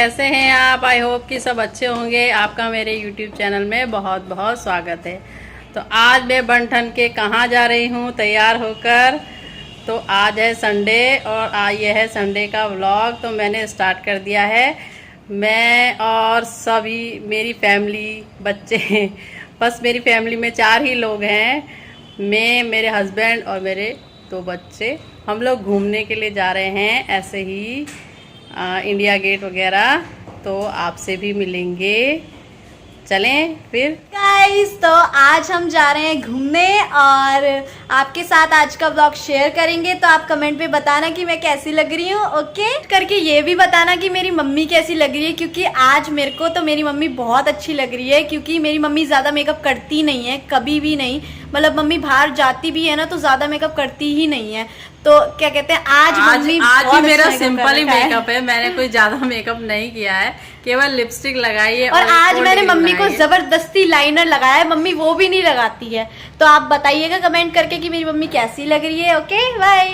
कैसे हैं आप? आई होप कि सब अच्छे होंगे। आपका मेरे यूट्यूब चैनल में बहुत बहुत स्वागत है। तो आज मैं बन ठन के कहाँ जा रही हूँ तैयार होकर। तो आज है संडे और आज ये है संडे का व्लॉग। तो मैंने स्टार्ट कर दिया है। मैं और सभी मेरी फैमिली बच्चे बस मेरी फैमिली में 4 ही लोग हैं। मैं, मेरे हस्बैंड और मेरे 2 बच्चे। हम लोग घूमने के लिए जा रहे हैं ऐसे ही इंडिया गेट वगैरह। तो आपसे भी मिलेंगे, चलें फिर। गाइस, तो आज हम जा रहे हैं घूमने और आपके साथ आज का ब्लॉग शेयर करेंगे। तो आप कमेंट पे बताना कि मैं कैसी लग रही हूँ, ओके करके ये भी बताना कि मेरी मम्मी कैसी लग रही है, क्योंकि आज मेरे को तो मेरी मम्मी बहुत अच्छी लग रही है। क्योंकि मेरी मम्मी ज़्यादा मेकअप करती नहीं है, कभी भी नहीं। मतलब मम्मी बाहर जाती भी है ना तो ज़्यादा मेकअप करती ही नहीं है। तो क्या कहते हैं, आज मम्मी आज बहुत भी मेरा अच्छा सिंपल ही है। मेकअप है। मैंने कोई ज्यादा मेकअप नहीं किया है, केवल लिपस्टिक लगाई है और आज मैंने मम्मी को लगाई है। जबरदस्ती लाइनर लगाया है, मम्मी वो भी नहीं लगाती है। तो आप बताइएगा कमेंट करके कि मेरी मम्मी कैसी लग रही है। Okay bye.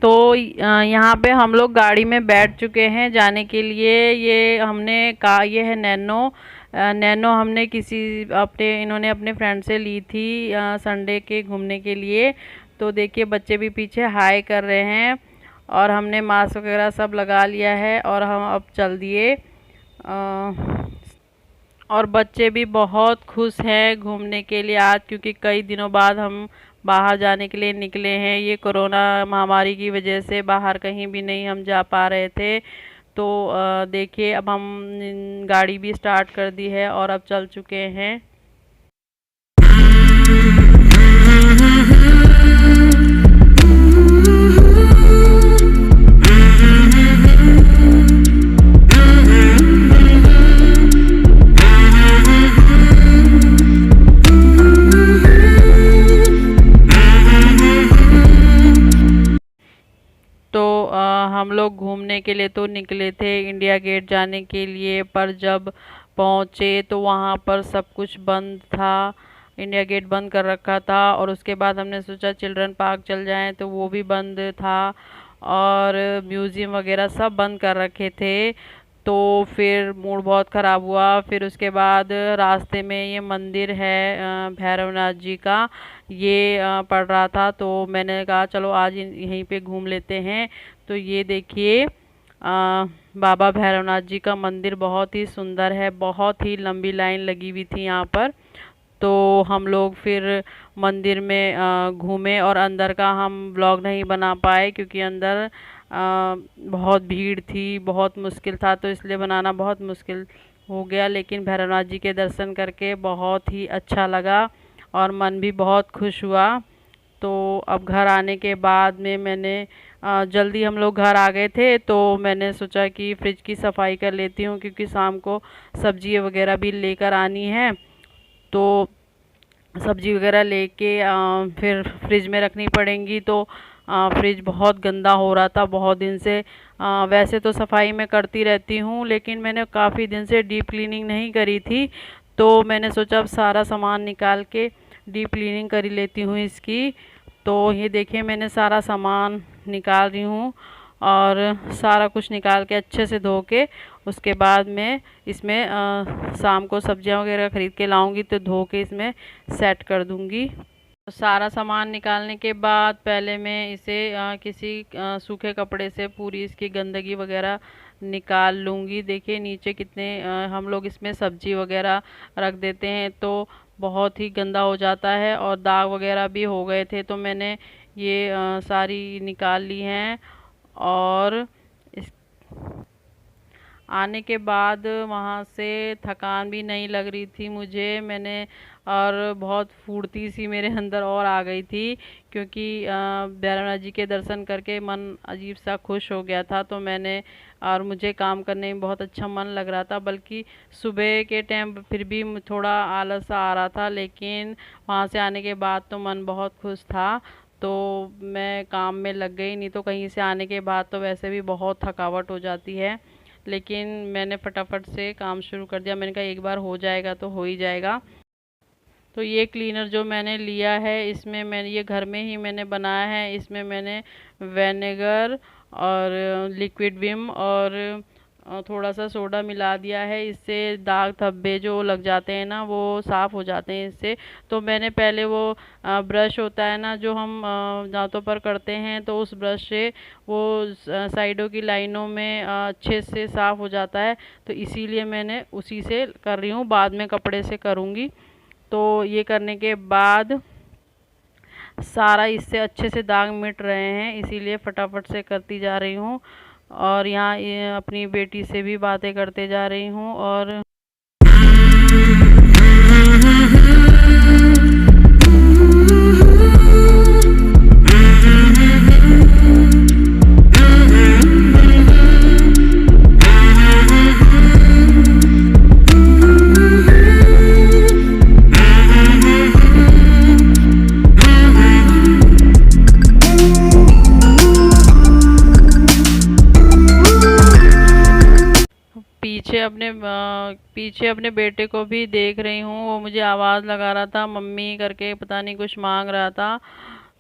तो यहाँ पे हम लोग गाड़ी में बैठ चुके हैं जाने के लिए। ये हमने कहा, ये है नैनो। नैनो हमने इन्होंने अपने फ्रेंड से ली थी संडे के घूमने के लिए। तो देखिए बच्चे भी पीछे हाई कर रहे हैं और हमने मास्क वगैरह सब लगा लिया है और हम अब चल दिए। और बच्चे भी बहुत खुश हैं घूमने के लिए आज, क्योंकि कई दिनों बाद हम बाहर जाने के लिए निकले हैं। ये कोरोना महामारी की वजह से बाहर कहीं भी नहीं हम जा पा रहे थे। तो देखिए अब हम गाड़ी भी स्टार्ट कर दी है और अब चल चुके हैं। हम लोग घूमने के लिए तो निकले थे इंडिया गेट जाने के लिए, पर जब पहुँचे तो वहाँ पर सब कुछ बंद था। इंडिया गेट बंद कर रखा था और उसके बाद हमने सोचा चिल्ड्रन पार्क चल जाएं तो वो भी बंद था और म्यूज़ियम वगैरह सब बंद कर रखे थे। तो फिर मूड बहुत ख़राब हुआ। फिर उसके बाद रास्ते में ये मंदिर है भैरवनाथ जी का, ये पड़ रहा था। तो मैंने कहा चलो आज यहीं पे घूम लेते हैं। तो ये देखिए बाबा भैरवनाथ जी का मंदिर बहुत ही सुंदर है। बहुत ही लंबी लाइन लगी हुई थी यहाँ पर। तो हम लोग फिर मंदिर में घूमे और अंदर का हम ब्लॉग नहीं बना पाए क्योंकि अंदर बहुत भीड़ थी, बहुत मुश्किल था, तो इसलिए बनाना बहुत मुश्किल हो गया। लेकिन भैरवनाथ जी के दर्शन करके बहुत ही अच्छा लगा और मन भी बहुत खुश हुआ। तो अब घर आने के बाद में मैंने जल्दी हम लोग घर आ गए थे, तो मैंने सोचा कि फ्रिज की सफाई कर लेती हूँ क्योंकि शाम को सब्जी वगैरह भी लेकर आनी है। तो सब्जी वगैरह लेके फिर फ्रिज में रखनी पड़ेंगी। तो फ्रिज बहुत गंदा हो रहा था बहुत दिन से। वैसे तो सफाई मैं करती रहती हूँ लेकिन मैंने काफ़ी दिन से डीप क्लीनिंग नहीं करी थी। तो मैंने सोचा अब सारा सामान निकाल के डीप क्लीनिंग कर लेती हूँ इसकी। तो ये देखिए मैंने सारा सामान निकाल रही हूँ और सारा कुछ निकाल के अच्छे से धो के उसके बाद मैं इसमें शाम को सब्जियां वगैरह ख़रीद के लाऊंगी तो धो के इसमें सेट कर दूंगी। तो सारा सामान निकालने के बाद पहले मैं इसे किसी सूखे कपड़े से पूरी इसकी गंदगी वगैरह निकाल लूँगी। देखिए नीचे कितने हम लोग इसमें सब्जी वगैरह रख देते हैं तो बहुत ही गंदा हो जाता है और दाग वगैरह भी हो गए थे। तो मैंने ये सारी निकाल ली हैं और इस आने के बाद वहाँ से थकान भी नहीं लग रही थी मुझे। मैंने और बहुत फुर्ती सी मेरे अंदर और आ गई थी क्योंकि भैरवनाथ जी के दर्शन करके मन अजीब सा खुश हो गया था। तो मैंने और मुझे काम करने में बहुत अच्छा मन लग रहा था, बल्कि सुबह के टाइम फिर भी थोड़ा आलस सा आ रहा था, लेकिन वहाँ से आने के बाद तो मन बहुत खुश था। तो मैं काम में लग गई, नहीं तो कहीं से आने के बाद तो वैसे भी बहुत थकावट हो जाती है। लेकिन मैंने फटाफट से काम शुरू कर दिया। मैंने कहा एक बार हो जाएगा तो हो ही जाएगा। तो ये क्लीनर जो मैंने लिया है इसमें मैंने ये घर में ही मैंने बनाया है। इसमें मैंने विनेगर और लिक्विड विम और थोड़ा सा सोडा मिला दिया है। इससे दाग धब्बे जो लग जाते हैं ना वो साफ़ हो जाते हैं इससे। तो मैंने पहले वो ब्रश होता है ना जो हम दांतों पर करते हैं, तो उस ब्रश से वो साइडों की लाइनों में अच्छे से साफ़ हो जाता है। तो इसीलिए मैंने उसी से कर रही हूँ, बाद में कपड़े से करूँगी। तो ये करने के बाद सारा इससे अच्छे से दाग मिट रहे हैं, इसीलिए फटाफट से करती जा रही हूँ। और यहाँ ये अपनी बेटी से भी बातें करते जा रही हूँ। और पीछे अपने बेटे को भी देख रही हूँ। वो मुझे आवाज़ लगा रहा था मम्मी करके, पता नहीं कुछ मांग रहा था,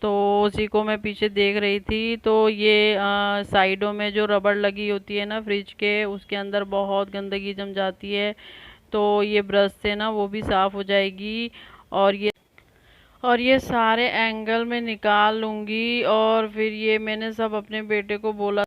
तो उसी को मैं पीछे देख रही थी। तो ये साइडों में जो रबड़ लगी होती है ना फ्रिज के, उसके अंदर बहुत गंदगी जम जाती है। तो ये ब्रश से ना वो भी साफ़ हो जाएगी। और ये सारे एंगल में निकाल लूँगी। और फिर ये मैंने सब अपने बेटे को बोला।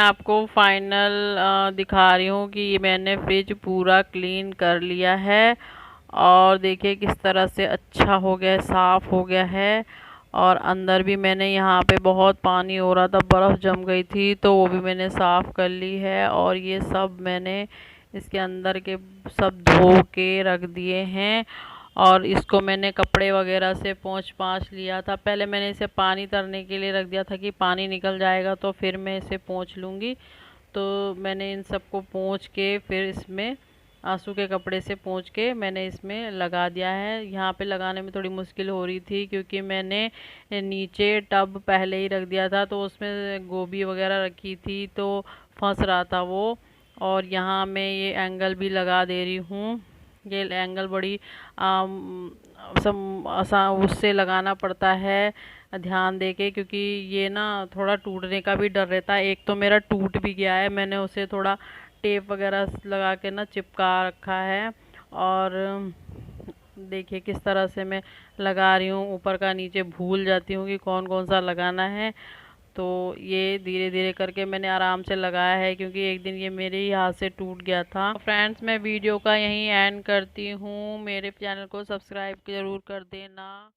आपको फाइनल दिखा रही हूँ कि ये मैंने फ्रिज पूरा क्लीन कर लिया है। और देखिए किस तरह से अच्छा हो गया है, साफ़ हो गया है। और अंदर भी मैंने यहाँ पे बहुत पानी हो रहा था, बर्फ़ जम गई थी, तो वो भी मैंने साफ़ कर ली है। और ये सब मैंने इसके अंदर के सब धो के रख दिए हैं। और इसको मैंने कपड़े वगैरह से पोंछ पाछ लिया था। पहले मैंने इसे पानी तरने के लिए रख दिया था कि पानी निकल जाएगा तो फिर मैं इसे पोंछ लूँगी। तो मैंने इन सबको पोंछ के फिर इसमें आंसू के कपड़े से पोंछ के मैंने इसमें लगा दिया है। यहाँ पे लगाने में थोड़ी मुश्किल हो रही थी क्योंकि मैंने नीचे टब पहले ही रख दिया था, तो उसमें गोभी वगैरह रखी थी तो फंस रहा था वो। और यहाँ मैं ये एंगल भी लगा दे रही हूँ। ये एंगल बड़ी उससे लगाना पड़ता है ध्यान दे के, क्योंकि ये ना थोड़ा टूटने का भी डर रहता है। एक तो मेरा टूट भी गया है, मैंने उसे थोड़ा टेप वगैरह लगा के ना चिपका रखा है। और देखिए किस तरह से मैं लगा रही हूँ, ऊपर का नीचे भूल जाती हूँ कि कौन कौन सा लगाना है। तो ये धीरे धीरे करके मैंने आराम से लगाया है, क्योंकि एक दिन ये मेरे ही हाथ से टूट गया था। फ्रेंड्स, मैं वीडियो का यहीं एंड करती हूँ। मेरे चैनल को सब्सक्राइब ज़रूर कर देना।